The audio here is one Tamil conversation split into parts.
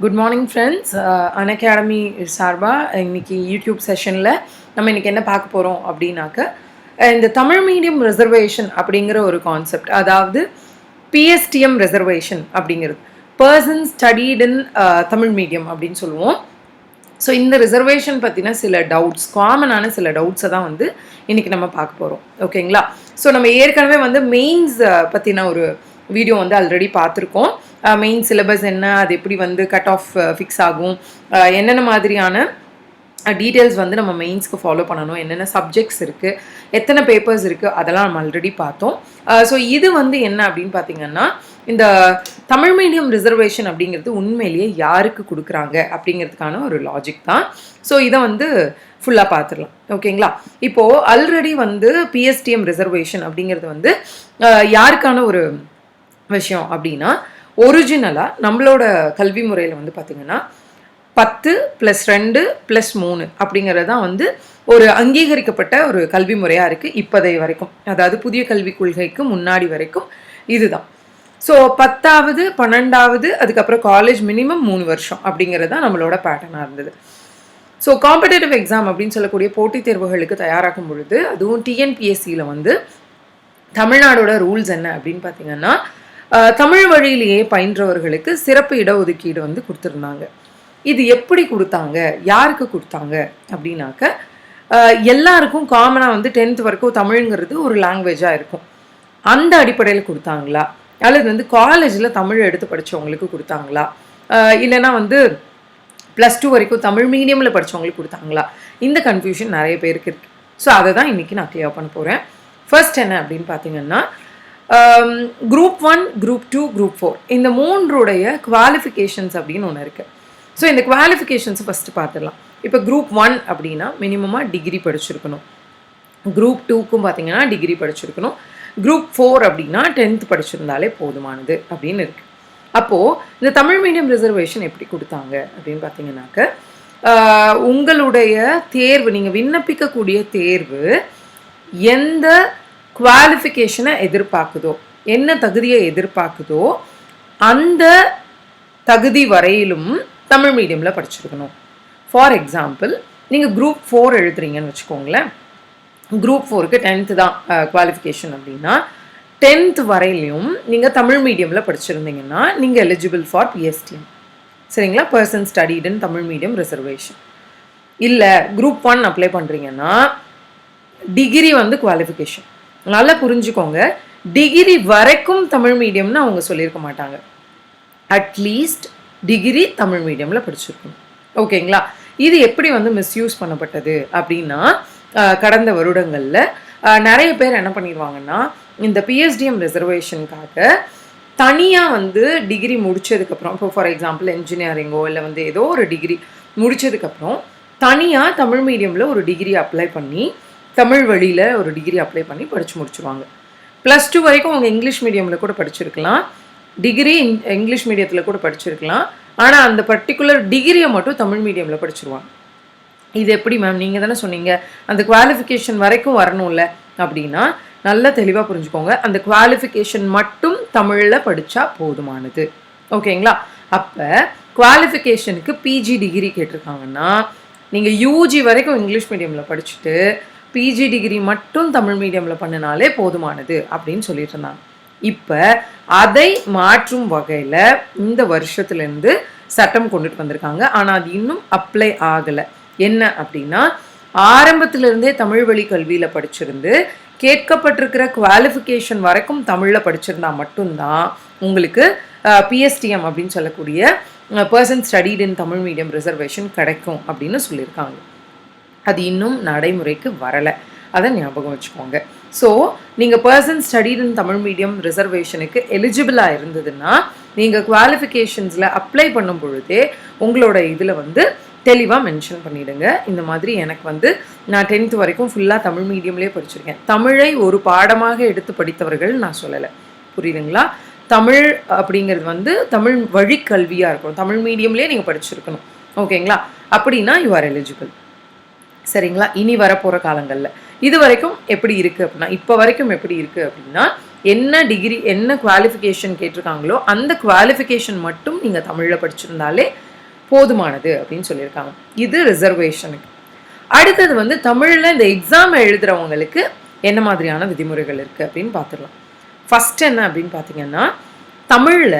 Good morning friends. அன்அகாடமி சார்பாக இன்னைக்கு யூடியூப் செஷனில் நம்ம இன்றைக்கி என்ன பார்க்க போகிறோம் அப்படின்னாக்க, இந்த தமிழ் மீடியம் ரிசர்வேஷன் அப்படிங்கிற ஒரு கான்செப்ட், அதாவது பிஎஸ்டிஎம் ரிசர்வேஷன் அப்படிங்கிறது person studied in Tamil medium அப்படின்னு சொல்லுவோம். ஸோ இந்த ரிசர்வேஷன் பற்றின சில டவுட்ஸ், காமனான சில டவுட்ஸை தான் வந்து இன்றைக்கி நம்ம பார்க்க போகிறோம். ஓகேங்களா? ஸோ நம்ம ஏற்கனவே வந்து மெயின்ஸ் பற்றின ஒரு வீடியோ வந்து ஆல்ரெடி பார்த்துருக்கோம். மெயின் சிலபஸ் என்ன, அது எப்படி வந்து கட் ஆஃப் ஃபிக்ஸ் ஆகும், என்னென்ன மாதிரியான டீட்டெயில்ஸ் வந்து நம்ம மெயின்ஸ்க்கு ஃபாலோ பண்ணணும், என்னென்ன சப்ஜெக்ட்ஸ் இருக்குது, எத்தனை பேப்பர்ஸ் இருக்குது, அதெல்லாம் நம்ம ஆல்ரெடி பார்த்தோம். ஸோ இது வந்து என்ன அப்படின்னு பார்த்தீங்கன்னா, இந்த தமிழ் மீடியம் ரிசர்வேஷன் அப்படிங்கிறது உண்மையிலேயே யாருக்கு கொடுக்குறாங்க அப்படிங்கிறதுக்கான ஒரு லாஜிக் தான். ஸோ இதை வந்து ஃபுல்லாக பார்த்துடலாம். ஓகேங்களா? இப்போது ஆல்ரெடி வந்து பிஎஸ்டிஎம் ரிசர்வேஷன் அப்படிங்கிறது வந்து யாருக்கான ஒரு விஷயம் அப்படின்னா, ஒரிஜினலாக நம்மளோட கல்வி முறையில் வந்து பார்த்திங்கன்னா 10 + 2 + 3 அப்படிங்கிறது தான் வந்து ஒரு அங்கீகரிக்கப்பட்ட ஒரு கல்வி முறையாக இருக்குது இப்போதைய வரைக்கும். அதாவது புதிய கல்விக் கொள்கைக்கு முன்னாடி வரைக்கும் இதுதான். ஸோ 10வது 12வது அதுக்கப்புறம் காலேஜ் மினிமம் 3 வருஷம் அப்படிங்கிறது தான் நம்மளோட பேட்டர்னாக இருந்தது. ஸோ காம்படேட்டிவ் எக்ஸாம் அப்படின்னு சொல்லக்கூடிய போட்டித் தேர்வுகளுக்கு தயாராகும் பொழுது, அதுவும் டிஎன்பிஎஸ்சியில் வந்து தமிழ்நாடோட ரூல்ஸ் என்ன அப்படின்னு பார்த்தீங்கன்னா, தமிழ் வழியிலேயே பயின்றவர்களுக்கு சிறப்பு இடஒதுக்கீடு வந்து கொடுத்துருந்தாங்க. இது எப்படி கொடுத்தாங்க, யாருக்கு கொடுத்தாங்க அப்படின்னாக்க, எல்லாருக்கும் காமனாக வந்து 10th வரைக்கும் தமிழுங்கிறது ஒரு லாங்குவேஜாக இருக்கும், அந்த அடிப்படையில் கொடுத்தாங்களா, அல்லது வந்து காலேஜில் தமிழ் எடுத்து படித்தவங்களுக்கு கொடுத்தாங்களா, இல்லைன்னா வந்து +2 வரைக்கும் தமிழ் மீடியமில் படித்தவங்களுக்கு கொடுத்தாங்களா, இந்த கன்ஃபியூஷன் நிறைய பேருக்கு இருக்குது. ஸோ அதை தான் இன்றைக்கி நான் கிளியர் பண்ண போகிறேன். ஃபர்ஸ்ட் என்ன அப்படின்னு பார்த்தீங்கன்னா, குரூப் 1, குரூப் 2, குரூப் 4 இந்த மூன்றுடைய குவாலிஃபிகேஷன்ஸ் அப்படின்னு ஒன்று இருக்குது. ஸோ இந்த குவாலிஃபிகேஷன்ஸை ஃபஸ்ட்டு பார்த்துடலாம். இப்போ குரூப் 1 அப்படின்னா மினிமமாக டிகிரி படிச்சிருக்கணும். குரூப் 2க்கும் பார்த்தீங்கன்னா டிகிரி படிச்சிருக்கணும். குரூப் 4 அப்படின்னா 10th படிச்சிருந்தாலே போதுமானது அப்படின்னு இருக்குது. அப்போது இந்த தமிழ் மீடியம் ரிசர்வேஷன் எப்படி கொடுத்தாங்க அப்படின்னு பார்த்தீங்கன்னாக்க, உங்களுடைய தேர்வு, நீங்கள் விண்ணப்பிக்கக்கூடிய தேர்வு எந்த குவாலிஃபிகேஷனை எதிர்பார்க்குதோ, என்ன தகுதியை எதிர்பார்க்குதோ, அந்த தகுதி வரையிலும் தமிழ் மீடியமில் படிச்சிருக்கணும். ஃபார் எக்ஸாம்பிள், நீங்கள் குரூப் 4 எழுதுறீங்கன்னு வச்சுக்கோங்களேன். குரூப் 4க்கு 10th தான் குவாலிஃபிகேஷன் அப்படின்னா, 10th வரையிலையும் நீங்கள் தமிழ் மீடியமில் படிச்சிருந்தீங்கன்னா நீங்கள் எலிஜிபிள் ஃபார் பிஎஸ்டிஎம். சரிங்களா? Person studied in Tamil medium reservation. இல்லை குரூப் 1 அப்ளை பண்ணுறீங்கன்னா டிகிரி வந்து குவாலிஃபிகேஷன். நல்லா புரிஞ்சுக்கோங்க, டிகிரி வரைக்கும் தமிழ் மீடியம்னு அவங்க சொல்லியிருக்க மாட்டாங்க. அட்லீஸ்ட் டிகிரி தமிழ் மீடியமில் படிச்சிருக்கணும். ஓகேங்களா? இது எப்படி வந்து மிஸ்யூஸ் பண்ணப்பட்டது அப்படின்னா, கடந்த வருடங்களில் நிறைய பேர் என்ன பண்ணிடுவாங்கன்னா, இந்த பிஎஸ்டிஎம் ரிசர்வேஷனுக்காக தனியாக வந்து டிகிரி முடித்ததுக்கப்புறம், இப்போ ஃபார் எக்ஸாம்பிள் என்ஜினியரிங்கோ இல்லை வந்து ஏதோ ஒரு டிகிரி முடித்ததுக்கப்புறம் தனியாக தமிழ் மீடியமில் ஒரு டிகிரி அப்ளை பண்ணி, தமிழ் வழியில் ஒரு டிகிரி அப்ளை பண்ணி படித்து முடிச்சுருவாங்க. +2 வரைக்கும் அவங்க இங்கிலீஷ் மீடியமில் கூட படிச்சிருக்கலாம், டிகிரி இங்கிலீஷ் மீடியத்தில் கூட படிச்சிருக்கலாம். ஆனால் அந்த பர்டிகுலர் டிகிரியை மட்டும் தமிழ் மீடியமில் படிச்சிருவாங்க. இது எப்படி மேம், நீங்கள் தானே சொன்னீங்க அந்த குவாலிஃபிகேஷன் வரைக்கும் வரணும்ல அப்படின்னா, நல்லா தெளிவாக புரிஞ்சுக்கோங்க, அந்த குவாலிஃபிகேஷன் மட்டும் தமிழில் படித்தா போதுமானது. ஓகேங்களா? அப்போ குவாலிஃபிகேஷனுக்கு பிஜி டிகிரி கேட்டிருக்காங்கன்னா, நீங்கள் யூஜி வரைக்கும் இங்கிலீஷ் மீடியமில் படிச்சுட்டு பிஜி டிகிரி மட்டும் தமிழ் மீடியமில் பண்ணினாலே போதுமானது அப்படின்னு சொல்லிட்டு இருந்தாங்க. இப்போ அதை மாற்றும் வகையில் இந்த வருஷத்துலேருந்து சட்டம் கொண்டுட்டு வந்திருக்காங்க. ஆனால் அது இன்னும் அப்ளை ஆகலை. என்ன அப்படின்னா, ஆரம்பத்திலிருந்தே தமிழ் வழி கல்வியில் படிச்சிருந்து கேட்கப்பட்டிருக்கிற குவாலிஃபிகேஷன் வரைக்கும் தமிழில் படிச்சிருந்தா மட்டும்தான் உங்களுக்கு பிஎஸ்டிஎம் அப்படின்னு சொல்லக்கூடிய person studied in Tamil medium reservation கிடைக்கும் அப்படின்னு சொல்லியிருக்காங்க. அது இன்னும் நடைமுறைக்கு வரலை, அதை ஞாபகம் வச்சுக்கோங்க. ஸோ நீங்கள் person studied in Tamil medium ரிசர்வேஷனுக்கு எலிஜிபிளாக இருந்ததுன்னா, நீங்கள் குவாலிஃபிகேஷன்ஸில் அப்ளை பண்ணும் பொழுதே உங்களோட இதில் வந்து தெளிவாக மென்ஷன் பண்ணிவிடுங்க. இந்த மாதிரி எனக்கு வந்து நான் 10th வரைக்கும் ஃபுல்லாக தமிழ் மீடியம்லேயே படிச்சிருக்கேன். தமிழை ஒரு பாடமாக எடுத்து படித்தவர்கள் நான் சொல்லலை, புரியுதுங்களா? தமிழ் அப்படிங்கிறது வந்து தமிழ் வழி கல்வியாக இருக்கும், தமிழ் மீடியம்லேயே நீங்கள் படிச்சிருக்கணும். ஓகேங்களா? அப்படின்னா யூ ஆர் எலிஜிபிள். சரிங்களா? இனி வரப்போகிற காலங்களில் இது வரைக்கும் எப்படி இருக்குது அப்படின்னா, இப்போ வரைக்கும் எப்படி இருக்குது அப்படின்னா, என்ன டிகிரி என்ன குவாலிஃபிகேஷன் கேட்டிருக்காங்களோ அந்த குவாலிஃபிகேஷன் மட்டும் நீங்கள் தமிழில் படிச்சிருந்தாலே போதுமானது அப்படின்னு சொல்லியிருக்காங்க. இது ரிசர்வேஷனுக்கு. அடுத்தது வந்து தமிழில் இந்த எக்ஸாம் எழுதுகிறவங்களுக்கு என்ன மாதிரியான விதிமுறைகள் இருக்குது அப்படின்னு பார்த்துடலாம். ஃபஸ்ட் என்ன அப்படின்னு பார்த்தீங்கன்னா, தமிழில்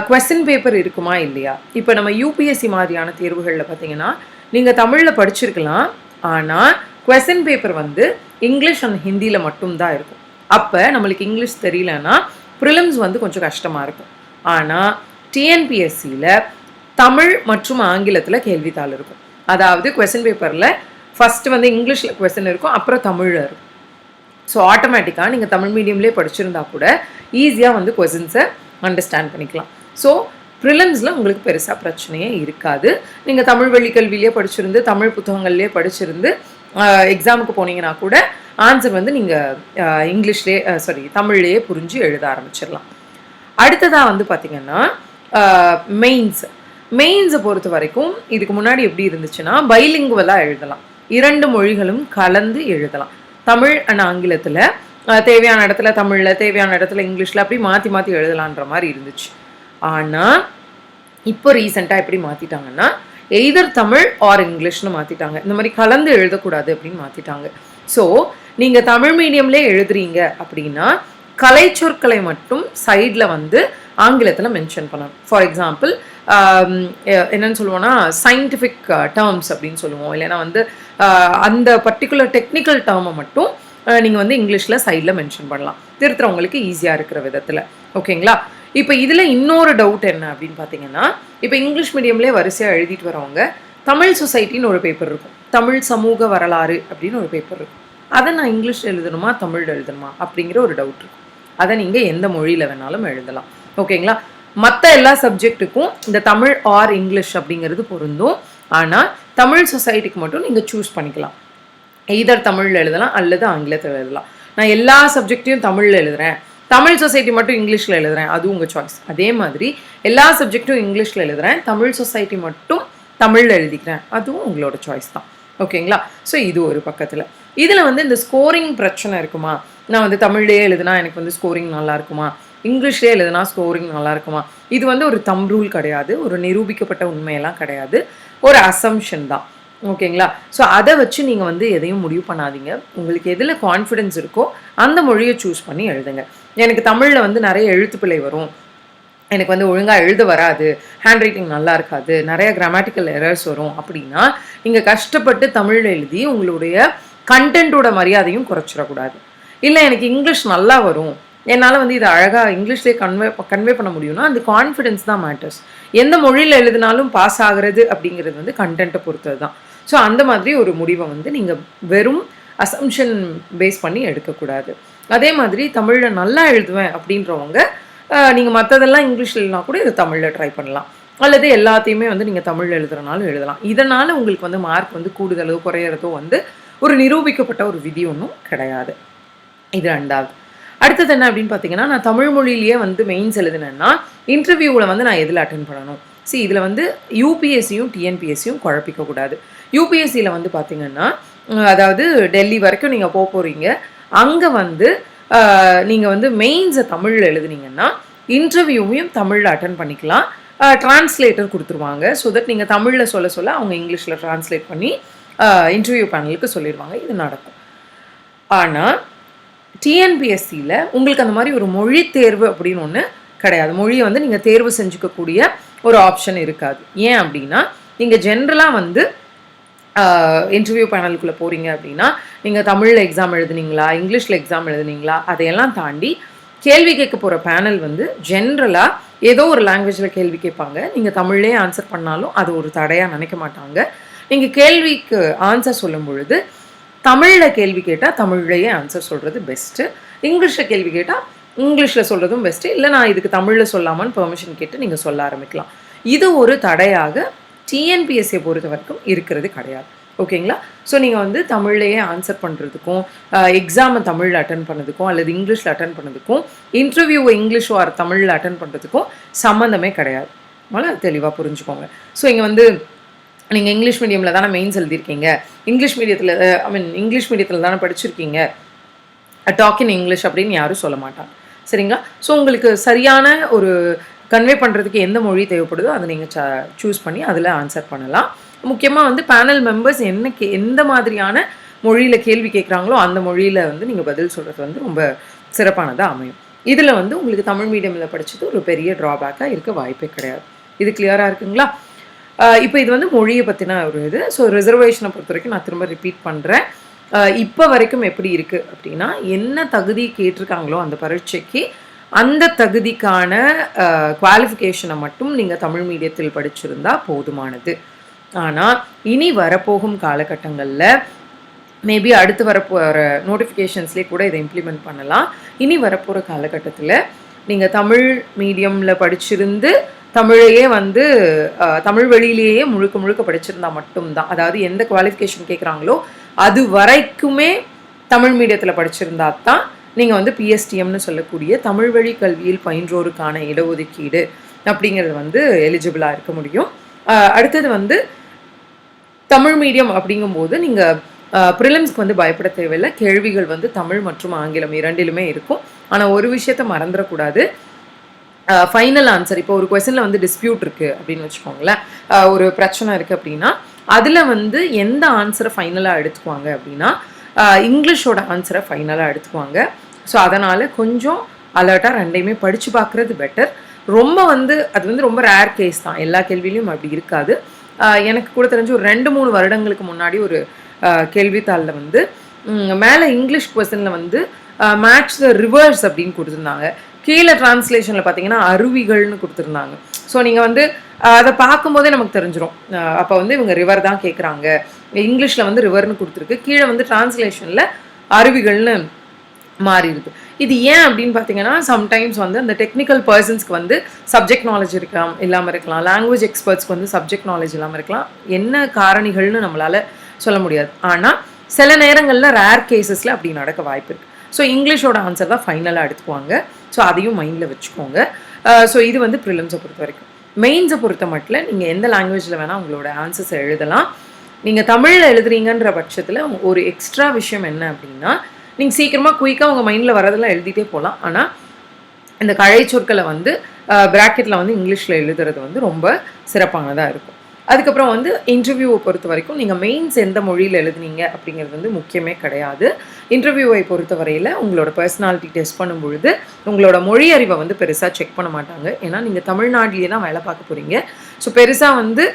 கொஸ்டின் பேப்பர் இருக்குமா இல்லையா. இப்போ நம்ம யூபிஎஸ்சி மாதிரியான தேர்வுகளில் பார்த்தீங்கன்னா நீங்கள் தமிழில் படிச்சிருக்கலாம், ஆனால் கொஸ்டின் பேப்பர் வந்து இங்கிலீஷ் அண்ட் ஹிந்தியில் மட்டும்தான் இருக்கும். அப்போ நம்மளுக்கு இங்கிலீஷ் தெரியலன்னா ப்ரிலிம்ஸ் வந்து கொஞ்சம் கஷ்டமாக இருக்கும். ஆனால் டிஎன்பிஎஸ்சியில் தமிழ் மற்றும் ஆங்கிலத்தில் கேள்வித்தாள் இருக்கும். அதாவது கொஸ்டின் பேப்பரில் ஃபஸ்ட்டு வந்து இங்கிலீஷில் கொஸ்டின் இருக்கும், அப்புறம் தமிழில் இருக்கும். ஸோ ஆட்டோமேட்டிக்காக நீங்கள் தமிழ் மீடியம்லேயே படிச்சிருந்தா கூட ஈஸியாக வந்து கொஸ்டின்ஸை அண்டர்ஸ்டாண்ட் பண்ணிக்கலாம். ஸோ ப்ரிலிம்ஸில் உங்களுக்கு பெருசாக பிரச்சனையே இருக்காது. நீங்கள் தமிழ் வழி கல்வியிலே படிச்சிருந்து தமிழ் புத்தகங்கள்லேயே படிச்சிருந்து எக்ஸாமுக்கு போனீங்கன்னா கூட ஆன்சர் வந்து நீங்கள் இங்கிலீஷ்லேயே தமிழ்லேயே புரிஞ்சு எழுத ஆரம்பிச்சிடலாம். அடுத்ததாக வந்து பார்த்திங்கன்னா மெயின்ஸை பொறுத்த வரைக்கும் இதுக்கு முன்னாடி எப்படி இருந்துச்சுன்னா பைலிங்குவலாக எழுதலாம், 2 மொழிகளும் கலந்து எழுதலாம். தமிழ் அண்ட் ஆங்கிலத்தில் தேவையான இடத்துல தமிழில் தேவையான இடத்துல இங்கிலீஷில் அப்படி மாற்றி மாற்றி எழுதலான்ற மாதிரி இருந்துச்சு. ஆனால் இப்போ ரீசெண்டாக எப்படி மாற்றிட்டாங்கன்னா எய்தர் தமிழ் ஆர் இங்கிலீஷ்னு மாற்றிட்டாங்க. இந்த மாதிரி கலந்து எழுதக்கூடாது அப்படின்னு மாற்றிட்டாங்க. ஸோ நீங்கள் தமிழ் மீடியம்லேயே எழுதுறீங்க அப்படின்னா கலைச்சொற்களை மட்டும் சைடில் வந்து ஆங்கிலத்தில் மென்ஷன் பண்ணணும். ஃபார் எக்ஸாம்பிள் என்னென்னு சொல்லுவோன்னா சயின்டிஃபிக் டேர்ம்ஸ் அப்படின்னு சொல்லுவோம், இல்லைன்னா வந்து அந்த பர்டிகுலர் டெக்னிக்கல் டேர்மை மட்டும் நீங்கள் வந்து இங்கிலீஷில் சைடில் மென்ஷன் பண்ணலாம், திருத்துறவங்களுக்கு ஈஸியாக இருக்கிற விதத்தில். ஓகேங்களா. இப்போ இதில் இன்னொரு டவுட் என்ன அப்படின்னு பார்த்தீங்கன்னா, இப்போ இங்கிலீஷ் மீடியம்லேயே வரிசையாக எழுதிட்டு வரவங்க தமிழ் சொசைட்டின்னு ஒரு பேப்பர் இருக்கும், தமிழ் சமூக வரலாறு அப்படின்னு ஒரு பேப்பர் இருக்கும். அதை நான் இங்கிலீஷில் எழுதணுமா தமிழில் எழுதணுமா அப்படிங்கிற ஒரு டவுட் இருக்கும். அதை நீங்கள் எந்த மொழியில் வேணாலும் எழுதலாம். ஓகேங்களா. மற்ற எல்லா சப்ஜெக்ட்டுக்கும் இந்த தமிழ் ஆர் இங்கிலீஷ் அப்படிங்கிறது பொருந்தும். ஆனால் தமிழ் சொசைட்டிக்கு மட்டும் நீங்கள் சூஸ் பண்ணிக்கலாம், எய்தர் தமிழில் எழுதலாம் அல்லது ஆங்கிலத்தில் எழுதலாம். நான் எல்லா சப்ஜெக்டையும் தமிழில் எழுதுகிறேன், தமிழ் சொசைட்டி மட்டும் இங்கிலீஷில் எழுதுகிறேன், அது உங்கள் சாய்ஸ். அதே மாதிரி எல்லா சப்ஜெக்டும் இங்கிலீஷில் எழுதுகிறேன், தமிழ் சொசைட்டி மட்டும் தமிழில் எழுதிக்கிறேன், அதுவும் உங்களோட சாய்ஸ் தான். ஓகேங்களா. ஸோ இது ஒரு பக்கத்தில். இதில் வந்து இந்த ஸ்கோரிங் பிரச்சனை இருக்குமா, நான் வந்து தமிழ்லேயே எழுதுனா எனக்கு வந்து ஸ்கோரிங் நல்லா இருக்குமா, இங்கிலீஷ்லேயே எழுதுனா ஸ்கோரிங் நல்லா இருக்குமா, இது வந்து ஒரு தம் ரூல் கிடையாது, ஒரு நிரூபிக்கப்பட்ட உண்மையெல்லாம் கிடையாது, ஒரு அசம்ஷன் தான். ஓகேங்களா. ஸோ அதை வச்சு நீங்கள் வந்து எதையும் முடிவு பண்ணாதீங்க. உங்களுக்கு எதில் கான்ஃபிடென்ஸ் இருக்கோ அந்த மொழியை சூஸ் பண்ணி எழுதுங்க. எனக்கு தமிழில் வந்து நிறைய எழுத்துப்பிழை வரும், எனக்கு வந்து ஒழுங்காக எழுத வராது, ஹேண்ட் ரைட்டிங் நல்லா இருக்காது, நிறைய கிராமட்டிக்கல் எரர்ஸ் வரும் அப்படின்னா நீங்கள் கஷ்டப்பட்டு தமிழில் எழுதி உங்களுடைய கண்டென்ட்டோட மரியாதையும் குறைச்சிடக்கூடாது. இல்லை எனக்கு இங்கிலீஷ் நல்லா வரும், என்னால் வந்து இதை அழகாக இங்கிலீஷ்லேயே கன்வே பண்ண முடியும்னா அந்த கான்ஃபிடென்ஸ் தான் மேட்டர்ஸ். எந்த மொழியில் எழுதினாலும் பாஸ் ஆகிறது அப்படிங்கிறது வந்து கண்டென்ட்டை பொறுத்தது தான். ஸோ அந்த மாதிரி ஒரு முடிவை வந்து நீங்கள் வெறும் அசம்ஷன் பேஸ் பண்ணி எடுக்கக்கூடாது. அதே மாதிரி தமிழில் நல்லா எழுதுவேன் அப்படின்றவங்க நீங்கள் மற்றதெல்லாம் இங்கிலீஷில் இல்லைனா கூட இதை தமிழில் ட்ரை பண்ணலாம், அல்லது எல்லாத்தையுமே வந்து நீங்கள் தமிழில் எழுதுறனாலும் எழுதலாம். இதனால் உங்களுக்கு வந்து மார்க் வந்து கூடுதலோ குறையிறதோ வந்து ஒரு நிரூபிக்கப்பட்ட ஒரு விதி ஒன்றும் கிடையாது. இது ரெண்டாவது. அடுத்தது என்ன அப்படின்னு பார்த்தீங்கன்னா, நான் தமிழ் மொழியிலேயே வந்து மெயின்ஸ் எழுதுனேன்னா இன்டர்வியூவில் வந்து நான் எதில் அட்டென்ட் பண்ணணும். இதில் வந்து யூபிஎஸ்சியும் டிஎன்பிஎஸ்சியும் குழப்பிக்கக்கூடாது. யூபிஎஸ்சியில் வந்து பார்த்திங்கன்னா, அதாவது டெல்லி வரைக்கும் நீங்கள் போகிறீங்க, அங்கே வந்து நீங்கள் வந்து மெயின்ஸை தமிழில் எழுதுனீங்கன்னா இன்டர்வியூவையும் தமிழில் அட்டன் பண்ணிக்கலாம். டிரான்ஸ்லேட்டர் கொடுத்துருவாங்க. ஸோ தட் நீங்கள் தமிழில் சொல்ல அவங்க இங்கிலீஷில் டிரான்ஸ்லேட் பண்ணி இன்டர்வியூ பேனலுக்கு சொல்லிடுவாங்க. இது நடக்கும். ஆனால் டிஎன்பிஎஸ்சியில் உங்களுக்கு அந்த மாதிரி ஒரு மொழி தேர்வு அப்படின்னு ஒன்று கிடையாது. மொழியை வந்து நீங்கள் தேர்வு செஞ்சுக்கக்கூடிய ஒரு ஆப்ஷன் இருக்காது. ஏன் அப்படின்னா, நீங்கள் ஜென்ரலாக வந்து இன்டர்வியூ பேனலுக்குள்ளே போகிறீங்க அப்படின்னா நீங்கள் தமிழில் எக்ஸாம் எழுதுனீங்களா இங்கிலீஷில் எக்ஸாம் எழுதுனீங்களா அதையெல்லாம் தாண்டி கேள்வி கேட்க போகிற பேனல் வந்து ஜென்ரலாக ஏதோ ஒரு லாங்குவேஜில் கேள்வி கேட்பாங்க. நீங்கள் தமிழ்லேயே ஆன்சர் பண்ணாலும் அது ஒரு தடையாக நினைக்க மாட்டாங்க. நீங்கள் கேள்விக்கு ஆன்சர் சொல்லும் பொழுது தமிழில் கேள்வி கேட்டால் தமிழ்லேயே ஆன்சர் சொல்கிறது பெஸ்ட்டு, இங்கிலீஷில் கேள்வி கேட்டால் இங்கிலீஷில் சொல்கிறதும் பெஸ்ட்டு, இல்லை நான் இதுக்கு தமிழில் சொல்லாமான்னு பெர்மிஷன் கேட்டு நீங்கள் சொல்ல ஆரம்பிக்கலாம். இது ஒரு தடையாக டிஎன்பிஎஸ்சியை பொறுத்த வரைக்கும் இருக்கிறது கிடையாது. ஓகேங்களா. ஸோ நீங்கள் வந்து தமிழ்லேயே ஆன்சர் பண்ணுறதுக்கும் எக்ஸாமை தமிழில் அட்டன் பண்ணதுக்கும் அல்லது இங்கிலீஷில் அட்டன் பண்ணதுக்கும் இன்டர்வியூவை இங்கிலீஷ் ஆர் தமிழில் அட்டன் பண்ணுறதுக்கும் சம்மந்தமே கிடையாது. அதனால் தெளிவாக புரிஞ்சுக்கோங்க. ஸோ இங்கே வந்து நீங்கள் இங்கிலீஷ் மீடியமில் தானே மெயின்ஸ் எழுதியிருக்கீங்க, இங்கிலீஷ் மீடியத்தில் தானே படிச்சிருக்கீங்க, டாக் இன் இங்கிலீஷ் அப்படின்னு யாரும் சொல்ல மாட்டாங்க. சரிங்களா? ஸோ உங்களுக்கு சரியான ஒரு கன்வே பண்ணுறதுக்கு எந்த மொழி தேவைப்படுதோ அதை நீங்கள் சூஸ் பண்ணி அதில் ஆன்சர் பண்ணலாம். முக்கியமாக வந்து பேனல் மெம்பர்ஸ் எந்த மாதிரியான மொழியில் கேள்வி கேட்குறாங்களோ அந்த மொழியில் வந்து நீங்கள் பதில் சொல்கிறது வந்து ரொம்ப சிறப்பானதாக அமையும். இதில் வந்து உங்களுக்கு தமிழ் மீடியமில் படித்தது ஒரு பெரிய ட்ராபேக்காக இருக்க வாய்ப்பே கிடையாது. இது கிளியராக இருக்குங்களா? இப்போ இது வந்து மொழியை பற்றின ஒரு இது. ஸோ ரிசர்வேஷனை பொறுத்த வரைக்கும் நான் திரும்ப ரிப்பீட் பண்ணுறேன். இப்போ வரைக்கும் எப்படி இருக்குது அப்படின்னா, என்ன தகுதி கேட்டிருக்காங்களோ அந்த பரீட்சைக்கு அந்த தகுதிக்கான குவாலிஃபிகேஷனை மட்டும் நீங்கள் தமிழ் மீடியத்தில் படிச்சிருந்தா போதுமானது. ஆனால் இனி வரப்போகும் காலகட்டங்களில் மேபி அடுத்து வரப்போகிற நோட்டிஃபிகேஷன்ஸ்லேயே கூட இதை இம்ப்ளிமெண்ட் பண்ணலாம். இனி வரப்போகிற காலகட்டத்தில் நீங்கள் தமிழ் மீடியமில் படிச்சிருந்து தமிழையே வந்து தமிழ் வழியிலேயே முழுக்க முழுக்க படிச்சிருந்தா மட்டும்தான், அதாவது எந்த குவாலிஃபிகேஷன் கேட்குறாங்களோ அது வரைக்குமே தமிழ் மீடியத்தில் படிச்சிருந்தா தான் நீங்கள் வந்து பிஎஸ்டிஎம்னு சொல்லக்கூடிய தமிழ் வழி கல்வியில் பயின்றோருக்கான இடஒதுக்கீடு அப்படிங்கிறது வந்து எலிஜிபிளாக இருக்க முடியும். அடுத்தது வந்து தமிழ் மீடியம் அப்படிங்கும்போது நீங்கள் ப்ரிலிம்ஸ்க்கு வந்து பயப்பட தேவையில்லை. கேள்விகள் வந்து தமிழ் மற்றும் ஆங்கிலம் இரண்டிலுமே இருக்கும். ஆனால் ஒரு விஷயத்த மறந்துடக்கூடாது, ஃபைனல் ஆன்சர். இப்போ ஒரு கொஸ்டினில் வந்து டிஸ்பியூட் இருக்குது அப்படின்னு வச்சுக்கோங்களேன், ஒரு பிரச்சனை இருக்குது அப்படின்னா அதில் வந்து எந்த ஆன்சரை ஃபைனலாக எடுத்துக்குவாங்க அப்படின்னா இங்கிலீஷோட ஆன்சரை ஃபைனலாக எடுத்துக்குவாங்க. ஸோ அதனால் கொஞ்சம் அலர்ட்டாக ரெண்டையுமே படித்து பார்க்குறது பெட்டர். ரொம்ப வந்து அது வந்து ரொம்ப ரேர் கேஸ் தான், எல்லா கேள்வியிலையும் அப்படி இருக்காது. எனக்கு கூட தெரிஞ்சு ஒரு 2-3 வருடங்களுக்கு முன்னாடி ஒரு கேள்வித்தாளில் வந்து மேலே இங்கிலீஷ் கொஸ்டினில் வந்து மேட்ச் த ரிவர்ஸ் அப்படின்னு கொடுத்துருந்தாங்க. கீழே டிரான்ஸ்லேஷனில் பார்த்தீங்கன்னா அருவிகள்னு கொடுத்துருந்தாங்க. ஸோ நீங்கள் வந்து அதை பார்க்கும்போதே நமக்கு தெரிஞ்சிடும், அப்போ வந்து இவங்க ரிவர் தான் கேட்குறாங்க. இங்கிலீஷில் வந்து ரிவர்னு கொடுத்துருக்கு, கீழே வந்து டிரான்ஸ்லேஷனில் அருவிகள்னு மாறிடுது. இது ஏன் அப்படின்னு பார்த்தீங்கன்னா, சம்டைம்ஸ் வந்து அந்த டெக்னிக்கல் பர்சன்ஸ்க்கு வந்து சப்ஜெக்ட் நாலேஜ் இல்லாமல் இருக்கலாம், லாங்குவேஜ் எக்ஸ்பர்ட்ஸ்க்கு வந்து சப்ஜெக்ட் நாலேஜ் இல்லாமல் இருக்கலாம். என்ன காரணிகள்னு நம்மளால் சொல்ல முடியாது. ஆனால் சில நேரங்களில் ரேர் கேசஸில் அப்படி நடக்க வாய்ப்பு இருக்குது. ஸோ இங்கிலீஷோட ஆன்சர் தான் ஃபைனலாக எடுத்துக்குவாங்க. ஸோ அதையும் மைண்டில் வச்சுக்கோங்க. ஸோ இது வந்து ப்ரிலிம்ஸை பொறுத்த வரைக்கும். மெயின்ஸை பொறுத்த மட்டும் நீங்கள் எந்த லாங்குவேஜில் வேணால் உங்களோட ஆன்சர்ஸை எழுதலாம். நீங்கள் தமிழில் எழுதுறீங்கன்ற பட்சத்தில் ஒரு எக்ஸ்ட்ரா விஷயம் என்ன அப்படின்னா, நீங்கள் சீக்கிரமாக குயிக்காக உங்கள் மைண்டில் வரதெல்லாம் எழுதிட்டே போகலாம். ஆனால் இந்த கழை சொற்களை வந்து ப்ராக்கெட்டில் வந்து இங்கிலீஷில் எழுதுறது வந்து ரொம்ப சிறப்பானதாக இருக்கும். அதுக்கப்புறம் வந்து இன்டர்வியூவை பொறுத்த வரைக்கும் நீங்கள் மெயின்ஸ் எந்த மொழியில் எழுதுனீங்க அப்படிங்கிறது வந்து முக்கியமே கிடையாது. இன்டர்வியூவை பொறுத்த வரையில் உங்களோட பர்சனாலிட்டி டெஸ்ட் பண்ணும் பொழுது உங்களோட மொழி அறிவை வந்து பெருசாக செக் பண்ண மாட்டாங்க. ஏன்னா நீங்கள் தமிழ்நாட்டிலே தான் வேலை பார்க்க போகிறீங்க. ஸோ பெருசாக வந்து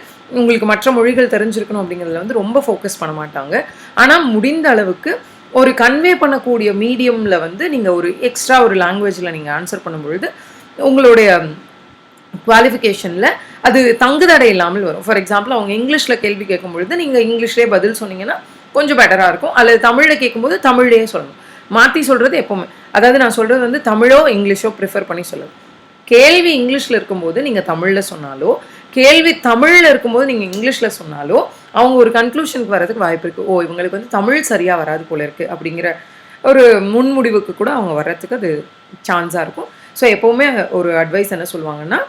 உங்களுக்கு மற்ற மொழிகள் தெரிஞ்சிருக்கணும் அப்படிங்கிறதுல வந்து ரொம்ப ஃபோக்கஸ் பண்ண மாட்டாங்க. ஆனால் முடிந்த அளவுக்கு ஒரு கன்வே பண்ணக்கூடிய மீடியமில் வந்து நீங்கள் ஒரு எக்ஸ்ட்ரா ஒரு லாங்குவேஜில் நீங்கள் ஆன்சர் பண்ணும் பொழுது உங்களுடைய குவாலிஃபிகேஷனில் அது தங்குதடை இல்லாமல் வரும். ஃபார் எக்ஸாம்பிள் அவங்க இங்கிலீஷில் கேள்வி கேட்கும் பொழுது நீங்கள் இங்கிலீஷ்லேயே பதில் சொன்னீங்கன்னா கொஞ்சம் பெட்டராக இருக்கும். அல்லது தமிழில் கேட்கும்போது தமிழ்லேயே சொல்லணும். மாற்றி சொல்கிறது எப்போவுமே, அதாவது நான் சொல்கிறது வந்து தமிழோ இங்கிலீஷோ ப்ரிஃபர் பண்ணி சொல்லணும். கேள்வி இங்கிலீஷில் இருக்கும்போது நீங்கள் தமிழில் சொன்னாலோ, கேள்வி தமிழில் இருக்கும்போது நீங்கள் இங்கிலீஷில் சொன்னாலோ அவங்க ஒரு கன்க்ளூஷனுக்கு வரதுக்கு வாய்ப்பு இருக்குது. ஓ, இவங்களுக்கு வந்து தமிழ் சரியாக வராது போல இருக்குது அப்படிங்கிற ஒரு முன்முடிவுக்கு கூட அவங்க வர்றதுக்கு அது சான்ஸாக இருக்கும். ஸோ எப்போவுமே ஒரு அட்வைஸ் என்ன சொல்லுவாங்கன்னா,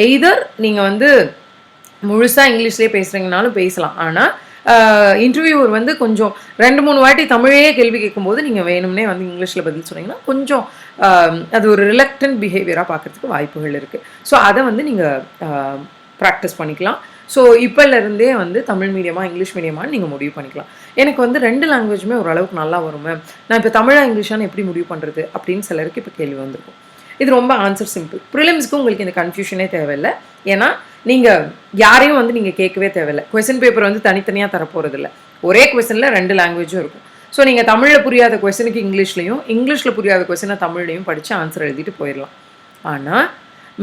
எய்தர் நீங்கள் வந்து முழுசாக இங்கிலீஷ்லேயே பேசுகிறீங்கனாலும் பேசலாம். ஆனால் இன்டர்வியூவர் வந்து கொஞ்சம் 2-3 வாட்டி தமிழையே கேள்வி கேட்கும்போது நீங்கள் வேணும்னே வந்து இங்கிலீஷில் பதில் சொன்னீங்கன்னா கொஞ்சம் அது ஒரு ரிலக்டன்ட் பிஹேவியராக பார்க்குறதுக்கு வாய்ப்புகள் இருக்குது. ஸோ அதை வந்து நீங்கள் ப்ராக்டிஸ் பண்ணிக்கலாம். ஸோ இப்போலேருந்தே வந்து தமிழ் மீடியமாக இங்கிலீஷ் மீடியமானு நீங்கள் முடிவு பண்ணிக்கலாம். எனக்கு வந்து 2 லாங்குவேஜுமே ஓரளவுக்கு நல்லா வருமே, நான் இப்போ தமிழா இங்கிலீஷானு எப்படி முடிவு பண்ணுறது அப்படின்னு சிலருக்கு இப்போ கேள்வி வந்திருக்கும். இது ரொம்ப ஆன்சர் சிம்பிள். ப்ரிலிம்ஸ்க்கு உங்களுக்கு இந்த கன்ஃபியூஷனே தேவையில்லை. ஏன்னா நீங்கள் யாரையும் வந்து நீங்கள் கேட்கவே தேவையில்லை. கொஸ்டின் பேப்பர் வந்து தனித்தனியாக தரப்போகிறது இல்லை. ஒரே கொஸ்டினில் 2 லாங்குவேஜும் இருக்கும். ஸோ நீங்கள் தமிழில் புரியாத கொஸ்டினுக்கு இங்கிலீஷ்லையும், இங்கிலீஷில் புரியாத கொஸ்டினை தமிழ்லையும் படித்து ஆன்சர் எழுதிட்டு போயிடலாம். ஆனால்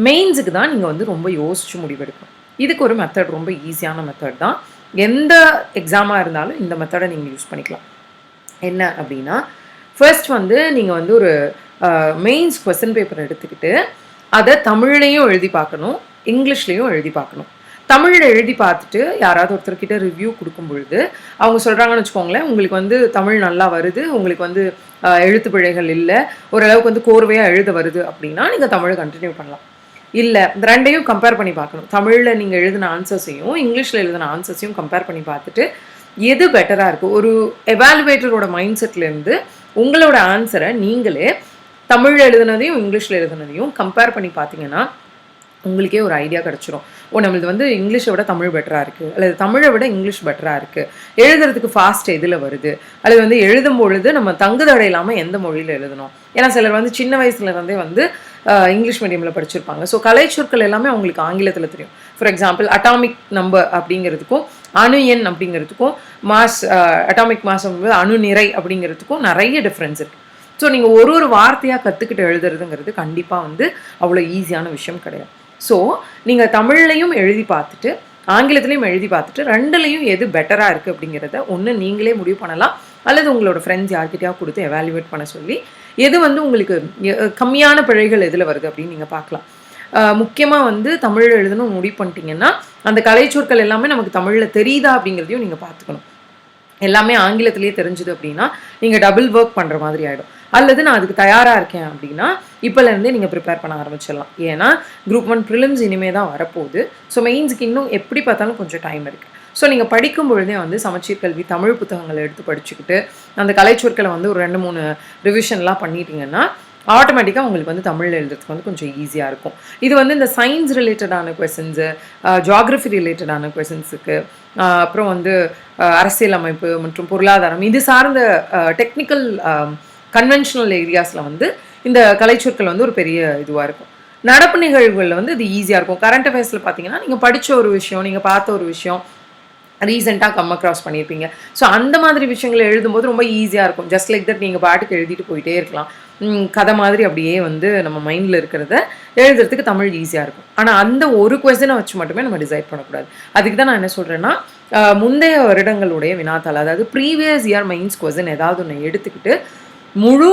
மெயின்ஸுக்கு தான் நீங்கள் வந்து ரொம்ப யோசித்து முடிவெடுக்கணும். இதுக்கு ஒரு மெத்தட், ரொம்ப ஈஸியான மெத்தட் தான். எந்த எக்ஸாமாக இருந்தாலும் இந்த மெத்தடை நீங்கள் யூஸ் பண்ணிக்கலாம். என்ன அப்படின்னா, ஃபர்ஸ்ட் வந்து நீங்கள் வந்து ஒரு மெயின்ஸ் கொஸ்டின் பேப்பர் எடுத்துக்கிட்டு அதை தமிழ்லையும் எழுதி பார்க்கணும், இங்கிலீஷ்லேயும் எழுதி பார்க்கணும். தமிழில் எழுதி பார்த்துட்டு யாராவது ஒருத்தர்கிட்ட ரிவ்யூ கொடுக்கும் பொழுது அவங்க சொல்கிறாங்கன்னு வச்சுக்கோங்களேன், உங்களுக்கு வந்து தமிழ் நல்லா வருது, உங்களுக்கு வந்து எழுத்து பிழைகள் இல்லை, ஓரளவுக்கு வந்து கோர்வையாக எழுத வருது அப்படின்னா நீங்கள் தமிழை கண்டினியூ பண்ணலாம். இல்லை, இந்த 2ஐயும் கம்பேர் பண்ணி பார்க்கணும். தமிழில் நீங்கள் எழுதின ஆன்சர்ஸையும் இங்கிலீஷில் எழுதின ஆன்சர்ஸையும் கம்பேர் பண்ணி பார்த்துட்டு எது பெட்டராக இருக்குது, ஒரு எவாலுவேட்டரோட மைண்ட் செட்லேருந்து உங்களோட ஆன்சரை நீங்களே தமிழில் எழுதுனதையும் இங்கிலீஷில் எழுதுனதையும் கம்பேர் பண்ணி பார்த்தீங்கன்னா உங்களுக்கே ஒரு ஐடியா கிடச்சிரும். நம்மளது வந்து இங்கிலீஷை விட தமிழ் பெட்டராக இருக்குது, அல்லது தமிழை விட இங்கிலீஷ் பெட்டராக இருக்குது, எழுதுறதுக்கு ஃபாஸ்ட் எதில் வருது, அல்லது வந்து எழுதும் பொழுது நம்ம தங்குதடை இல்லாமல் எந்த மொழியில் எழுதணும். ஏன்னா சிலர் வந்து சின்ன வயசுலேருந்தே வந்து இங்கிலீஷ் மீடியமில் படிச்சிருப்பாங்க. ஸோ கலைச்சொற்கள் எல்லாமே அவங்களுக்கு ஆங்கிலத்தில் தெரியும். ஃபார் எக்ஸாம்பிள் அட்டாமிக் நம்பர் அப்படிங்கிறதுக்கும் அணு எண் அப்படிங்கிறதுக்கும் அட்டாமிக் மாஸ் அணு நிறை அப்படிங்கிறதுக்கும் நிறைய டிஃப்ரென்ஸ் இருக்குது. ஸோ நீங்கள் ஒரு வார்த்தையாக கற்றுக்கிட்டு எழுதுறதுங்கிறது கண்டிப்பாக வந்து அவ்வளோ ஈஸியான விஷயம் கிடையாது. ஸோ நீங்கள் தமிழ்லையும் எழுதி பார்த்துட்டு ஆங்கிலத்துலேயும் எழுதி பார்த்துட்டு ரெண்டுலேயும் எது பெட்டராக இருக்குது அப்படிங்கிறத ஒன்று நீங்களே முடிவு பண்ணலாம், அல்லது உங்களோட ஃப்ரெண்ட்ஸ் யார்கிட்டயா கொடுத்து எவாலுவேட் பண்ண சொல்லி எது வந்து உங்களுக்கு கம்மியான பிழைகள் எதில் வருது அப்படின்னு நீங்கள் பார்க்கலாம். முக்கியமாக வந்து தமிழ் எழுதணும் முடிவு பண்ணிட்டீங்கன்னா அந்த கலைச்சொற்கள் எல்லாமே நமக்கு தமிழில் தெரியுதா அப்படிங்கிறதையும் நீங்கள் பார்த்துக்கணும். எல்லாமே ஆங்கிலத்திலேயே தெரிஞ்சுது அப்படின்னா நீங்கள் டபுள் ஒர்க் பண்ணுற மாதிரி ஆகிடும். அல்லது நான் அதுக்கு தயாராக இருக்கேன் அப்படின்னா இப்போலேருந்தே நீங்கள் ப்ரிப்பேர் பண்ண ஆரம்பிச்சிடலாம். ஏன்னா குரூப் 1 ப்ரிலிம்ஸ் இனிமேல் தான் வரப்போகுது. ஸோ மெயின்ஸுக்கு இன்னும் எப்படி பார்த்தாலும் கொஞ்சம் டைம் இருக்குது. ஸோ நீங்கள் படிக்கும் பொழுதே வந்து சமச்சீர் கல்வி தமிழ் புத்தகங்களை எடுத்து படிச்சுக்கிட்டு அந்த கலைச்சொற்களை வந்து ஒரு 2-3 ரிவிஷன்லாம் பண்ணிட்டீங்கன்னா ஆட்டோமேட்டிக்காக உங்களுக்கு வந்து தமிழில் எழுதுறதுக்கு வந்து கொஞ்சம் ஈஸியாக இருக்கும். இது வந்து இந்த சயின்ஸ் ரிலேட்டடான கொஸ்டின்ஸு, ஜியாகிரஃபி ரிலேட்டடான கொஸ்டின்ஸுக்கு, அப்புறம் வந்து அரசியல் அமைப்பு மற்றும் பொருளாதாரம் இது சார்ந்த டெக்னிக்கல் கன்வென்ஷனல் ஏரியாஸில் வந்து இந்த கலைச்சொற்கள் வந்து ஒரு பெரிய இதுவாக இருக்கும். நடப்பு நிகழ்வுகளில் வந்து இது ஈஸியாக இருக்கும். கரண்ட் அஃபேர்ஸில் பார்த்தீங்கன்னா நீங்கள் படித்த ஒரு விஷயம், நீங்கள் பார்த்த ஒரு விஷயம் ரீசெண்டாக கம் அக்ராஸ் பண்ணியிருப்பீங்க. ஸோ அந்த மாதிரி விஷயங்களை எழுதும்போது ரொம்ப ஈஸியாக இருக்கும். ஜஸ்ட் லைக் தட் நீங்கள் பாட்டுக்கு எழுதிட்டு போயிட்டே இருக்கலாம். கதை மாதிரி அப்படியே வந்து நம்ம மைண்டில் இருக்கிறத எழுதுறதுக்கு தமிழ் ஈஸியாக இருக்கும். ஆனால் அந்த ஒரு கொஸ்டினை வச்சு மட்டுமே நம்ம டிசைட் பண்ணக்கூடாது. அதுக்கு தான் நான் என்ன சொல்கிறேன்னா முந்தைய வருடங்களுடைய வினாத்தாள், அதாவது ப்ரீவியஸ் இயர் மெயின்ஸ் கொஸ்டின் ஏதாவது ஒன்று எடுத்துக்கிட்டு முழு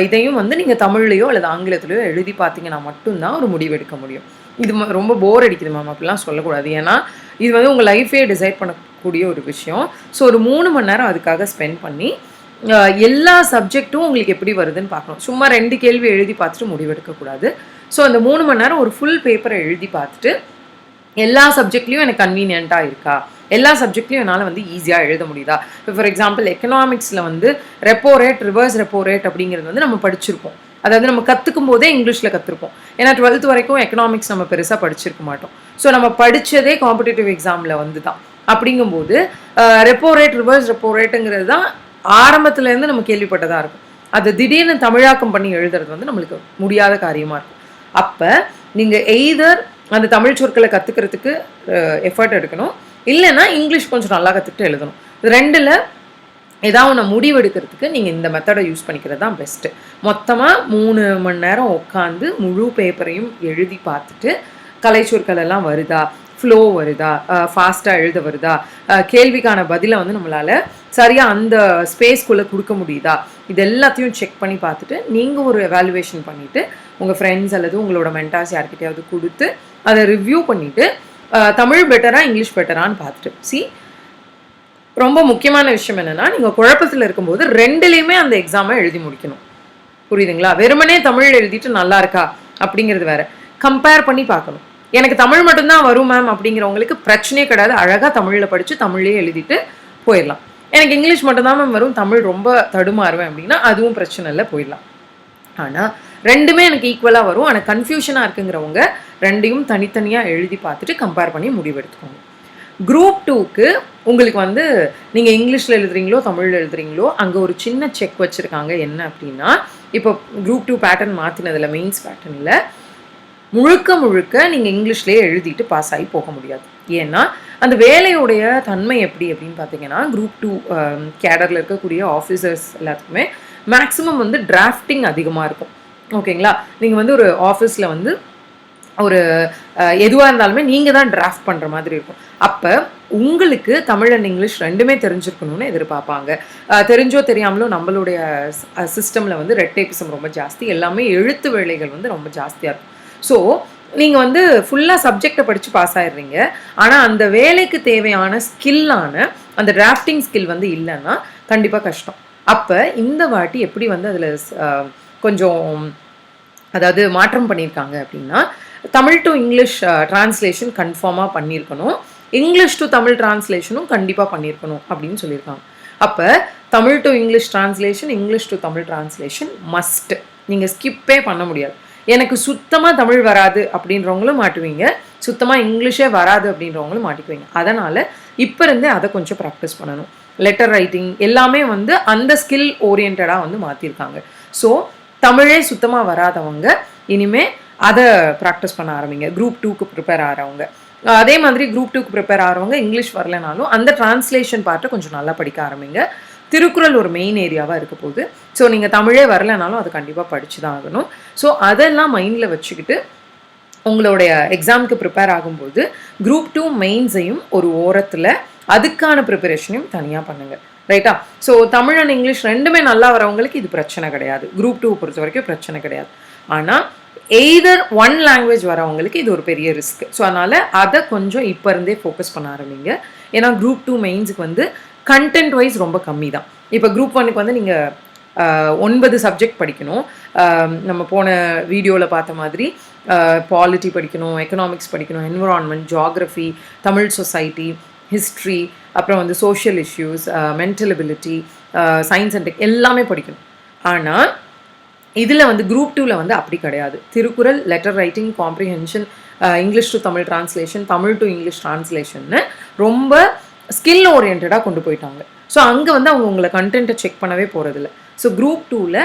இதையும் வந்து நீங்கள் தமிழ்லையோ அல்லது ஆங்கிலத்திலையோ எழுதி பார்த்தீங்கன்னா மட்டும்தான் ஒரு முடிவு எடுக்க முடியும். இது ரொம்ப போர் அடிக்குது மேம் அப்படிலாம் சொல்லக்கூடாது. ஏன்னா இது வந்து உங்கள் லைஃபே டிசைட் பண்ணக்கூடிய ஒரு விஷயம். ஸோ ஒரு 3 மணி நேரம் அதுக்காக ஸ்பெண்ட் பண்ணி எல்லா சப்ஜெக்ட்டும் உங்களுக்கு எப்படி வருதுன்னு பார்க்கணும். சும்மா 2 கேள்வி எழுதி பார்த்துட்டு முடிவெடுக்கக்கூடாது. ஸோ அந்த 3 மணி நேரம் ஒரு ஃபுல் பேப்பரை எழுதி பார்த்துட்டு எல்லா சப்ஜெக்ட்லையும் எனக்கு கன்வீனியண்ட்டாக இருக்கா, எல்லா சப்ஜெக்ட்லையும் என்னால் வந்து ஈஸியாக எழுத முடியுதா. இப்போ ஃபார் எக்ஸாம்பிள் எக்கனாமிக்ஸில் வந்து repo rate, reverse repo rate அப்படிங்கிறது வந்து நம்ம படிச்சிருப்போம். அதாவது நம்ம கற்றுக்கும் போதே இங்கிலீஷில் கற்றுருப்போம். ஏன்னா 12th வரைக்கும் எக்கனாமிக்ஸ் நம்ம பெருசாக படிச்சிருக்க மாட்டோம். ஸோ நம்ம படித்ததே காம்படிட்டிவ் எக்ஸாமில் வந்து தான். அப்படிங்கும்போது ரெப்போ ரேட், ரிவர்ஸ் ரெப்போ ரேட்டுங்கிறது தான் ஆரம்பத்துலேருந்து நம்ம கேள்விப்பட்டதாக இருக்கும். அது திடீர்னு தமிழாக்கம் பண்ணி எழுதுறது வந்து நம்மளுக்கு முடியாத காரியமாக இருக்கும். அப்போ நீங்கள் எய்தர் அந்த தமிழ் சொற்களை கற்றுக்கிறதுக்கு எஃபர்ட் எடுக்கணும், இல்லைன்னா இங்கிலீஷ் கொஞ்சம் நல்லா கற்றுக்கிட்டு எழுதணும். ரெண்டில் ஏதாவது ஒன்று முடிவெடுக்கிறதுக்கு நீங்கள் இந்த மெத்தடை யூஸ் பண்ணிக்கிறது தான் பெஸ்ட்டு. மொத்தமாக 3 மணி நேரம் உட்காந்து முழு பேப்பரையும் எழுதி பார்த்துட்டு கலைச்சொற்கள் எல்லாம் வருதா, ஃப்ளோ வருதா, ஃபாஸ்ட்டாக எழுத வருதா, கேள்விக்கான பதிலை வந்து நம்மளால் சரியாக அந்த ஸ்பேஸ்க்குள்ளே கொடுக்க முடியுதா, இது எல்லாத்தையும் செக் பண்ணி பார்த்துட்டு நீங்கள் ஒரு எவாலுவேஷன் பண்ணிவிட்டு உங்கள் ஃப்ரெண்ட்ஸ் அல்லது உங்களோட மென்டார்ஸ் யார்கிட்டையாவது கொடுத்து அதை ரிவ்யூ பண்ணிவிட்டு தமிழ் பெட்டரா இங்கிலீஷ் பெட்டரான்னு பார்த்துட்டு ரொம்ப முக்கியமான விஷயம் என்னென்னா நீங்கள் குழப்பத்தில் இருக்கும்போது 2லேயுமே அந்த எக்ஸாமை எழுதி முடிக்கணும். புரியுதுங்களா? வெறுமனே தமிழ் எழுதிட்டு நல்லா இருக்கா அப்படிங்கிறது வேற, கம்பேர் பண்ணி பார்க்கணும். எனக்கு தமிழ் மட்டும்தான் வரும் மேம் அப்படிங்கிறவங்களுக்கு பிரச்சனையே கிடையாது. அழகாக தமிழில் படித்து தமிழ்லேயே எழுதிட்டு போயிடலாம். எனக்கு இங்கிலீஷ் மட்டும்தான் மேம் வரும், தமிழ் ரொம்ப தடுமாறுவேன் அப்படின்னா அதுவும் பிரச்சனை இல்லை, போயிடலாம். ஆனால் 2மே எனக்கு ஈக்குவலாக வரும், ஆனால் கன்ஃபியூஷனாக இருக்குங்கிறவங்க 2யும் தனித்தனியாக எழுதி பார்த்துட்டு கம்பேர் பண்ணி முடிவெடுத்துக்கோங்க. குரூப் 2க்கு உங்களுக்கு வந்து நீங்கள் இங்கிலீஷில் எழுதுறீங்களோ தமிழில் எழுதுறீங்களோ அங்கே ஒரு சின்ன செக் வச்சுருக்காங்க. என்ன அப்படின்னா, இப்போ குரூப் 2 பேட்டர்ன் மாற்றினதில் மெயின்ஸ் பேட்டர்னில் முழுக்க நீங்கள் இங்கிலீஷ்லேயே எழுதிட்டு பாஸ் ஆகி போக முடியாது. ஏன்னா அந்த வேலையுடைய தன்மை எப்படி அப்படின்னு பார்த்தீங்கன்னா, குரூப் 2 கேடரில் இருக்கக்கூடிய ஆஃபீஸர்ஸ் எல்லாத்துக்குமே மேக்ஸிமம் வந்து டிராஃப்டிங் அதிகமாக இருக்கும். ஓகேங்களா? நீங்கள் வந்து ஒரு ஆஃபீஸில் வந்து ஒரு எதுவாக இருந்தாலுமே நீங்கள் தான் டிராஃப்ட் பண்ணுற மாதிரி இருக்கும். அப்போ உங்களுக்கு தமிழ் அண்ட் இங்கிலீஷ் 2மே தெரிஞ்சிருக்கணும்னு எதிர்பார்ப்பாங்க. தெரிஞ்சோ தெரியாமலோ நம்மளுடைய சிஸ்டமில் வந்து ரெட்டேபிசம் ரொம்ப ஜாஸ்தி, எல்லாமே எழுத்து வேலைகள் வந்து ரொம்ப ஜாஸ்தியாக இருக்கும். ஸோ நீங்கள் வந்து ஃபுல்லாக சப்ஜெக்டை படித்து பாஸ் ஆகிடுறீங்க, ஆனால் அந்த வேலைக்கு தேவையான ஸ்கில்லான அந்த டிராஃப்டிங் ஸ்கில் வந்து இல்லைன்னா கண்டிப்பாக கஷ்டம். அப்போ இந்த வாட்டி எப்படி வந்து அதில் கொஞ்சம் அதாவது மாற்றம் பண்ணியிருக்காங்க அப்படின்னா, தமிழ் டு இங்கிலீஷ் டிரான்ஸ்லேஷன் கன்ஃபார்மாக பண்ணியிருக்கணும், இங்கிலீஷ் டு தமிழ் டிரான்ஸ்லேஷனும் கண்டிப்பாக பண்ணியிருக்கணும் அப்படின்னு சொல்லியிருக்காங்க. அப்போ Tamil to English translation, English to Tamil translation must. நீங்கள் ஸ்கிப்பே பண்ண முடியாது. எனக்கு சுத்தமாக தமிழ் வராது அப்படின்றவங்களும் மாட்டுவீங்க, சுத்தமாக இங்கிலீஷே வராது அப்படின்றவங்களும் மாட்டிக்குவீங்க. அதனால் இப்போ இருந்தே அதை கொஞ்சம் ப்ராக்டிஸ் பண்ணணும். லெட்டர் ரைட்டிங் எல்லாமே வந்து அந்த ஸ்கில் ஓரியன்டாக வந்து மாற்றிருக்காங்க. ஸோ தமிழே சுத்தமாக வராதவங்க இனிமேல் அதை ப்ராக்டிஸ் பண்ண ஆரம்பிங்க. குரூப் 2க்கு ப்ரிப்பேர் ஆகிறவங்க, அதே மாதிரி குரூப் 2க்கு ப்ரிப்பேர் ஆகிறவங்க இங்கிலீஷ் வரலைனாலும் அந்த டிரான்ஸ்லேஷன் பார்ட்டை கொஞ்சம் நல்லா படிக்க ஆரம்பிங்க. திருக்குறள் ஒரு மெயின் ஏரியாவாக இருக்க போகுது. ஸோ நீங்கள் தமிழே வரலைனாலும் அது கண்டிப்பாக படித்து தான் ஆகணும். ஸோ அதெல்லாம் மைண்டில் வச்சுக்கிட்டு உங்களுடைய எக்ஸாமுக்கு ப்ரிப்பேர் ஆகும்போது குரூப் 2 மெயின்ஸையும் ஒரு ஓரத்தில் அதுக்கான ப்ரிப்பரேஷனையும் தனியாக பண்ணுங்கள். ரைட்டா? ஸோ தமிழ் அண்ட் இங்கிலீஷ் ரெண்டுமே நல்லா வரவங்களுக்கு இது பிரச்சனை கிடையாது. குரூப் 2 பொறுத்த வரைக்கும் பிரச்சனை கிடையாது. ஆனால் எய்தர் ஒன் லாங்குவேஜ் வரவங்களுக்கு இது ஒரு பெரிய ரிஸ்க். ஸோ அதனால் அதை கொஞ்சம் இப்போ இருந்தே ஃபோக்கஸ் பண்ண ஆரம்பிங்க. ஏன்னா குரூப் 2 மெயின்ஸுக்கு வந்து கண்டென்ட் வைஸ் ரொம்ப கம்மி தான். இப்போ குரூப் 1க்கு வந்து நீங்கள் 9 சப்ஜெக்ட் படிக்கணும். நம்ம போன வீடியோவில் பார்த்த மாதிரி பாலிட்டி படிக்கணும், எக்கனாமிக்ஸ் படிக்கணும், environment, geography, Tamil society, history, அப்புறம் வந்து social issues, mental ability, science and tech எல்லாமே படிக்கணும். ஆனால் இதில் வந்து குரூப் 2வில் வந்து அப்படி கிடையாது. Thirukkural, letter writing, comprehension, English to Tamil translation, Tamil to English டிரான்ஸ்லேஷன்னு ரொம்ப ஸ்கில் ஓரியன்டாக கொண்டு போயிட்டாங்க. ஸோ அங்கே வந்து அவங்க உங்களை கண்டென்ட்டை செக் பண்ணவே போகிறதில்ல. ஸோ குரூப் 2வில்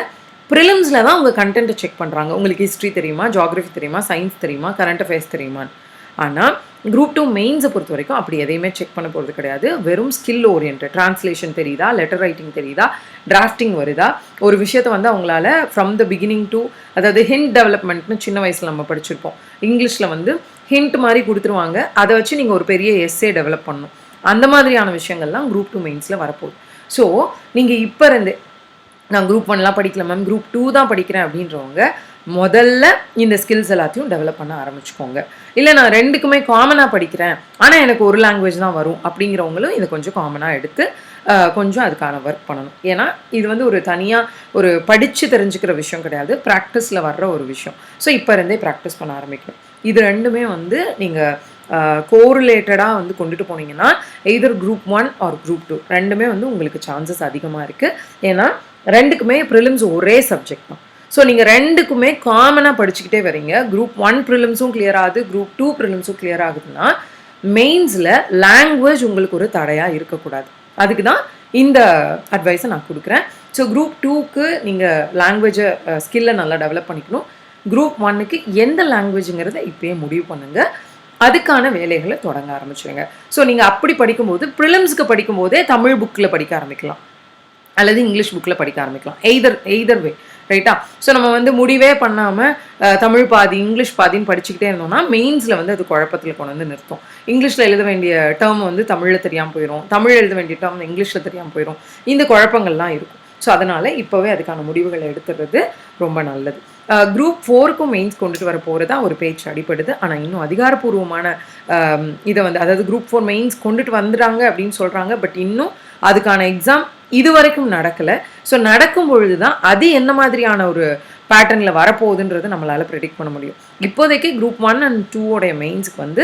ப்ரிலிம்ஸில் தான் உங்கள் கண்டென்ட்டை செக் பண்ணுறாங்க. உங்களுக்கு ஹிஸ்ட்ரி தெரியுமா, ஜியாகிரஃபி தெரியுமா, சயின்ஸ் தெரியுமா, கரண்ட் அஃபேர்ஸ் தெரியுமான்னு. ஆனால் குரூப் 2 மெயின்ஸை பொறுத்த வரைக்கும் அப்படி எதையுமே செக் பண்ண போகிறது கிடையாது. வெறும் ஸ்கில் ஓரியன்ட். டிரான்ஸ்லேஷன் தெரியுதா, லெட்டர் ரைட்டிங் தெரியுதா, டிராஃப்டிங் வருதா, ஒரு விஷயத்தை வந்து அவங்களால ஃப்ரம் த பிகினிங் டு, அதாவது ஹிண்ட் டெவலப்மெண்ட்னு சின்ன வயசில் நம்ம படிச்சிருப்போம். இங்கிலீஷில் வந்து ஹிண்ட் மாதிரி கொடுத்துருவாங்க, அதை வச்சு நீங்கள் ஒரு பெரிய எஸ்ஸே டெவலப் பண்ணணும். அந்த மாதிரியான விஷயங்கள்லாம் குரூப் 2 மெயின்ஸில் வரப்போகுது. ஸோ நீங்கள் இப்போ இருந்து நான் குரூப் 1லாம் படிக்கல மேம், குரூப் 2 தான் படிக்கிறேன் அப்படின்றவங்க முதல்ல இந்த ஸ்கில்ஸ் எல்லாத்தையும் டெவலப் பண்ண ஆரம்பிச்சுக்கோங்க. இல்லை நான் ரெண்டுக்குமே காமனாக படிக்கிறேன் ஆனால் எனக்கு ஒரு லாங்குவேஜ் தான் வரும் அப்படிங்கிறவங்களும் இதை கொஞ்சம் காமனாக எடுத்து கொஞ்சம் அதுக்கான ஒர்க் பண்ணணும். ஏன்னா இது வந்து ஒரு தனியாக ஒரு படித்து தெரிஞ்சுக்கிற விஷயம் கிடையாது, ப்ராக்டிஸில் வர்ற ஒரு விஷயம். ஸோ இப்போ இருந்தே ப்ராக்டிஸ் பண்ண ஆரம்பிக்கணும். இது ரெண்டுமே வந்து நீங்கள் கோரிலேட்டடாக வந்து கொண்டுட்டு போனீங்கன்னா எய்தர் குரூப் 1 ஆர் குரூப் 2 ரெண்டுமே வந்து உங்களுக்கு சான்சஸ் அதிகமாக இருக்குது. ஏன்னா ரெண்டுக்குமே ப்ரிலிம்ஸ் ஒரே சப்ஜெக்ட் தான். ஸோ நீங்கள் ரெண்டுக்குமே காமனாக படிச்சுக்கிட்டே வரீங்க. குரூப் 1 ப்ரிலிம்ஸும் கிளியர் ஆகுது, குரூப் 2 ப்ரிலிம்ஸும் கிளியர் ஆகுதுன்னா மெயின்ஸில் லாங்குவேஜ் உங்களுக்கு ஒரு தடையாக இருக்கக்கூடாது. அதுக்கு தான் இந்த அட்வைஸை நான் கொடுக்குறேன். ஸோ குரூப் 2க்கு நீங்கள் லாங்குவேஜை ஸ்கில்லை நல்லா டெவலப் பண்ணிக்கணும். குரூப் 1க்கு எந்த லாங்குவேஜுங்கிறத இப்போயே முடிவு பண்ணுங்கள், அதுக்கான வேலைகளை தொடங்க ஆரம்பிச்சுருங்க. ஸோ நீங்கள் அப்படி படிக்கும்போது ப்ரிலிம்ஸுக்கு படிக்கும்போதே தமிழ் புக்கில் படிக்க ஆரம்பிக்கலாம் அல்லது இங்கிலீஷ் புக்கில் படிக்க ஆரம்பிக்கலாம். எய்தர் வே. ரைட்டா? ஸோ நம்ம வந்து முடிவே பண்ணாமல் தமிழ் பாதி இங்கிலீஷ் பாதின்னு படிச்சுக்கிட்டே இருந்தோம்னா மெயின்ஸில் வந்து அது குழப்பத்தில் கொண்டு வந்து நிறுத்தும். இங்கிலீஷில் எழுத வேண்டிய டேர்ம் வந்து தமிழில் தெரியாமல் போயிடும், தமிழ் எழுத வேண்டிய டேர்ம் இங்கிலீஷில் தெரியாமல் போயிடும். இந்த குழப்பங்கள்லாம் இருக்கும். ஸோ அதனால் இப்போவே அதுக்கான முடிவுகளை எடுத்துடுறது ரொம்ப நல்லது. குரூப் 4க்கும் மெயின்ஸ் கொண்டுட்டு வர போகிறதா ஒரு பேச்சு அடிப்படுது. ஆனால் இன்னும் அதிகாரப்பூர்வமான இதை வந்து, அதாவது குரூப் 4 மெயின்ஸ் கொண்டுட்டு வந்துட்டாங்க அப்படின்னு சொல்கிறாங்க. பட் இன்னும் அதுக்கான எக்ஸாம் இது வரைக்கும் நடக்கலை. ஸோ நடக்கும் பொழுது தான் அது என்ன மாதிரியான ஒரு பேட்டர்னில் வரப்போகுதுன்றது நம்மளால் ப்ரெடிக்ட் பண்ண முடியும். இப்போதைக்கு குரூப் 1 and 2 மெயின்ஸுக்கு வந்து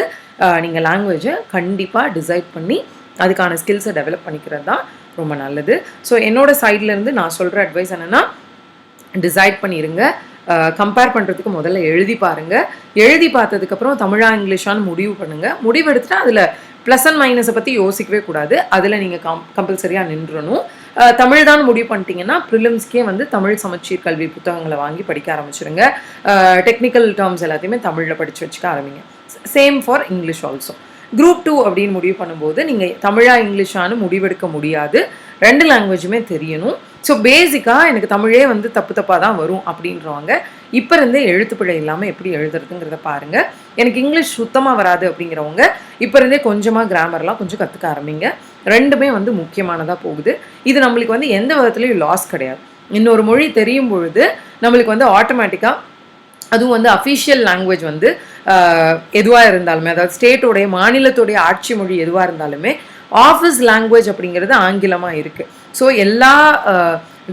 நீங்கள் லாங்குவேஜை கண்டிப்பாக டிசைட் பண்ணி அதுக்கான ஸ்கில்ஸை டெவலப் பண்ணிக்கிறது தான் ரொம்ப நல்லது. ஸோ என்னோட சைட்லேருந்து நான் சொல்கிற அட்வைஸ் என்னென்னா, டிசைட் பண்ணிடுங்க. கம்பேர் பண்ணுறதுக்கு முதல்ல எழுதி பாருங்கள். எழுதி பார்த்ததுக்கப்புறம் தமிழா இங்கிலீஷான்னு முடிவு பண்ணுங்கள். முடிவு எடுத்துகிட்டா அதில் ப்ளஸ் அண்ட் மைனஸை பற்றி யோசிக்கவே கூடாது. அதில் நீங்கள் கம்பல்சரியாக நின்றணும். தமிழ் தான் முடிவு பண்ணிட்டீங்கன்னா ப்ரிலிம்ஸ்க்கே வந்து தமிழ் சமச்சீர் கல்வி புத்தகங்களை வாங்கி படிக்க ஆரம்பிச்சிடுங்க. டெக்னிக்கல் டேர்ம்ஸ் எல்லாத்தையுமே தமிழில் படித்து வச்சுக்க ஆரம்பிங்க. Same for English also. Group 2 அப்படின்னு முடிவு பண்ணும்போது நீங்கள் தமிழா இங்கிலீஷானு முடிவெடுக்க முடியாது, ரெண்டு லாங்குவேஜுமே தெரியணும். ஸோ பேசிக்காக எனக்கு தமிழே வந்து தப்பாக தான் வரும் அப்படின்றவங்க இப்போ இருந்தே எழுத்துப்பிழை இல்லாமல் எப்படி எழுதுறதுங்கிறத பாருங்கள். எனக்கு இங்கிலீஷ் சுத்தமாக வராது அப்படிங்கிறவங்க இப்போ இருந்தே கொஞ்சமாக கிராமர்லாம் கொஞ்சம் கற்றுக்க ஆரம்பிங்க. ரெண்டுமே வந்து முக்கியமானதாக போகுது. இது நம்மளுக்கு வந்து எந்த விதத்துலையும் லாஸ் கிடையாது. இன்னொரு மொழி தெரியும் பொழுது நம்மளுக்கு வந்து ஆட்டோமேட்டிக்காக அதுவும் வந்து அஃபிஷியல் லாங்குவேஜ் வந்து எதுவாக இருந்தாலுமே, அதாவது ஸ்டேட்டோடைய மாநிலத்துடைய ஆட்சி மொழி எதுவாக இருந்தாலுமே ஆஃபீஸ் லாங்குவேஜ் அப்படிங்கிறது ஆங்கிலமாக இருக்குது. ஸோ எல்லா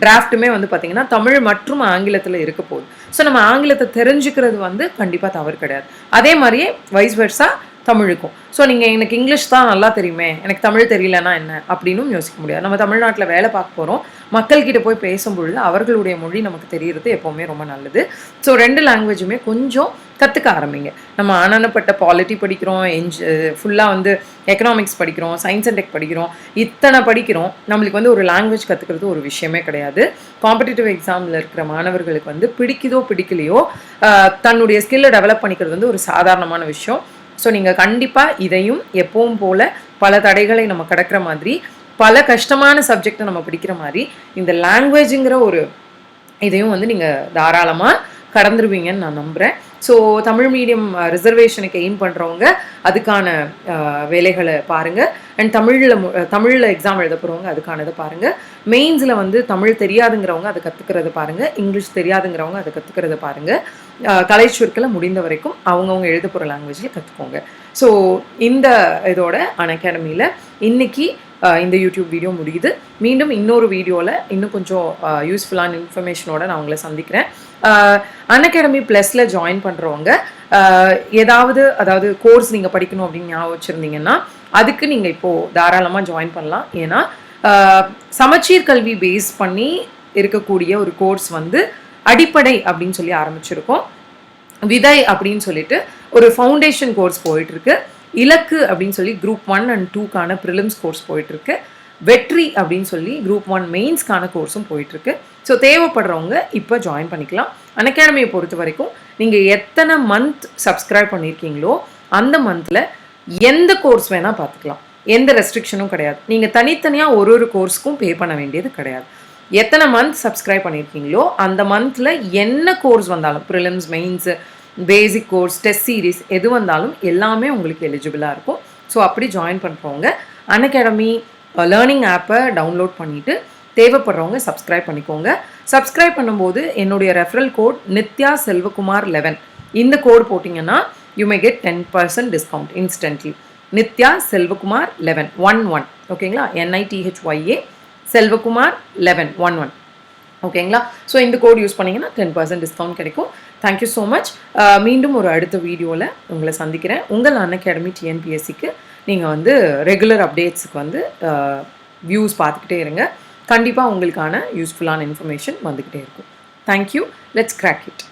டிராஃப்ட்டுமே வந்து பார்த்திங்கன்னா தமிழ் மற்றும் ஆங்கிலத்தில் இருக்க போகுது. ஸோ நம்ம ஆங்கிலத்தை தெரிஞ்சுக்கிறது வந்து கண்டிப்பாக தவறு கிடையாது. அதே மாதிரியே வைஸ் வெர்ஸா தமிழுக்கும். ஸோ நீங்கள் எனக்கு இங்கிலீஷ் தான் நல்லா தெரியுமே, எனக்கு தமிழ் தெரியலன்னா என்ன அப்படின்னும் யோசிக்க முடியாது. நம்ம தமிழ்நாட்டில் வேலை பார்க்க போகிறோம், மக்கள்கிட்ட போய் பேசும்பொழுது அவர்களுடைய மொழி நமக்கு தெரியறது எப்போவுமே ரொம்ப நல்லது. ஸோ 2 லாங்குவேஜுமே கொஞ்சம் கற்றுக்க ஆரம்பிங்க. நம்ம ஆனனப்பட்ட பாலிட்டி படிக்கிறோம், ஃபுல்லாக வந்து எக்கனாமிக்ஸ் படிக்கிறோம், சயின்ஸ் அண்ட் டெக் படிக்கிறோம், இத்தனை படிக்கிறோம். நம்மளுக்கு வந்து ஒரு லாங்குவேஜ் கற்றுக்கிறது ஒரு விஷயமே கிடையாது. காம்படிட்டிவ் எக்ஸாமில் இருக்கிற மாணவர்களுக்கு வந்து பிடிக்குதோ பிடிக்கலையோ தன்னுடைய ஸ்கில்லை டெவலப் பண்ணிக்கிறது வந்து ஒரு சாதாரணமான விஷயம். ஸோ நீங்கள் கண்டிப்பாக இதையும் எப்பவும் போல் பல தடைகளை நம்ம கடக்கிற மாதிரி, பல கஷ்டமான சப்ஜெக்டை நம்ம படிக்கிற மாதிரி, இந்த லாங்குவேஜுங்கிற ஒரு இதையும் வந்து நீங்கள் தாராளமாக கடந்துருவீங்கன்னு நான் நம்புகிறேன். ஸோ தமிழ் மீடியம் ரிசர்வேஷனுக்கு எய்ம் பண்ணுறவங்க அதுக்கான வேலைகளை பாருங்கள். அண்ட் தமிழில் எக்ஸாம் எழுத போகிறவங்க அதுக்கானதை பாருங்கள். மெயின்ஸில் வந்து தமிழ் தெரியாதுங்கிறவங்க அதை கற்றுக்கிறத பாருங்கள், இங்கிலீஷ் தெரியாதுங்கிறவங்க அதை கற்றுக்கிறத பாருங்கள். கலைச்சொற்களை முடிந்த வரைக்கும் அவங்கவுங்க எழுத போகிற லாங்குவேஜில் கற்றுக்கோங்க. ஸோ இந்த இதோட அன்அகாடமியில் இன்றைக்கி இந்த யூடியூப் வீடியோ முடியுது. மீண்டும் இன்னொரு வீடியோவில் இன்னும் கொஞ்சம் யூஸ்ஃபுல்லான இன்ஃபர்மேஷனோட நான் உங்களை சந்திக்கிறேன். அன்அகாடமி ப்ளஸில் ஜாயின் பண்ணுறவங்க அதாவது கோர்ஸ் நீங்கள் படிக்கணும் அப்படின்னு ஞாபகம் வச்சுருந்தீங்கன்னா அதுக்கு நீங்கள் இப்போது தாராளமாக ஜாயின் பண்ணலாம். ஏன்னா சமச்சீர் கல்வி பேஸ் பண்ணி இருக்கக்கூடிய ஒரு கோர்ஸ் வந்து அடிப்படை அப்படின்னு சொல்லி ஆரம்பிச்சிருக்கோம். விதை அப்படின்னு சொல்லிட்டு ஒரு ஃபவுண்டேஷன் கோர்ஸ் போயிட்டுருக்கு. இலக்கு அப்படின்னு சொல்லி குரூப் 1 and 2க்கான ப்ரிலிம்ஸ் கோர்ஸ் போயிட்டுருக்கு. வெற்றி அப்படின்னு சொல்லி குரூப் 1 மெயின்ஸ்க்கான கோர்ஸும் போயிட்டுருக்கு. ஸோ தேவைப்படுறவங்க இப்போ ஜாயின் பண்ணிக்கலாம். அன்அகாடமியை பொறுத்த வரைக்கும் நீங்கள் எத்தனை மந்த் சப்ஸ்கிரைப் பண்ணியிருக்கீங்களோ அந்த மந்தில் எந்த கோர்ஸ் வேணால் பார்த்துக்கலாம். எந்த ரெஸ்ட்ரிக்ஷனும் கிடையாது. நீங்கள் தனித்தனியாக ஒரு கோர்ஸுக்கும் பே பண்ண வேண்டியது கிடையாது. எத்தனை மந்த் சப்ஸ்கிரைப் பண்ணியிருக்கீங்களோ அந்த மந்தில் என்ன கோர்ஸ் வந்தாலும், ப்ரிலிம்ஸ், மெயின்ஸு, பேசிக் கோர்ஸ், டெஸ்ட் சீரீஸ் எது வந்தாலும் எல்லாமே உங்களுக்கு எலிஜிபிளாக இருக்கும். ஸோ அப்படி ஜாயின் பண்ணுறவங்க அன்அகாடமி லேர்னிங் ஆப்பை டவுன்லோட் பண்ணிவிட்டு தேவைப்படுறவங்க சப்ஸ்கிரைப் பண்ணிக்கோங்க. சப்ஸ்கிரைப் பண்ணும்போது என்னுடைய ரெஃபரல் கோட் நித்யா செல்வகுமார் 11 இந்த கோட் போட்டிங்கன்னா you may get 10% discount instantly. Nithya Selvakumar 11 ஓகேங்களா? NITHYA செல்வகுமார் 11 ஓகேங்களா? ஸோ இந்த கோட் யூஸ் பண்ணிங்கன்னா 10% டிஸ்கவுண்ட் கிடைக்கும். Thank you so much. மீண்டும் ஒரு அடுத்த வீடியோவில் உங்களை சந்திக்கிறேன். உங்கள் அன்அகாடமி TNPSCக்கு நீங்கள் வந்து ரெகுலர் அப்டேட்ஸுக்கு வந்து வியூஸ் பார்த்துக்கிட்டே இருங்க. கண்டிப்பாக உங்களுக்கான யூஸ்ஃபுல்லான இன்ஃபர்மேஷன் வந்துக்கிட்டே இருக்கும். தேங்க்யூ. Let's crack it.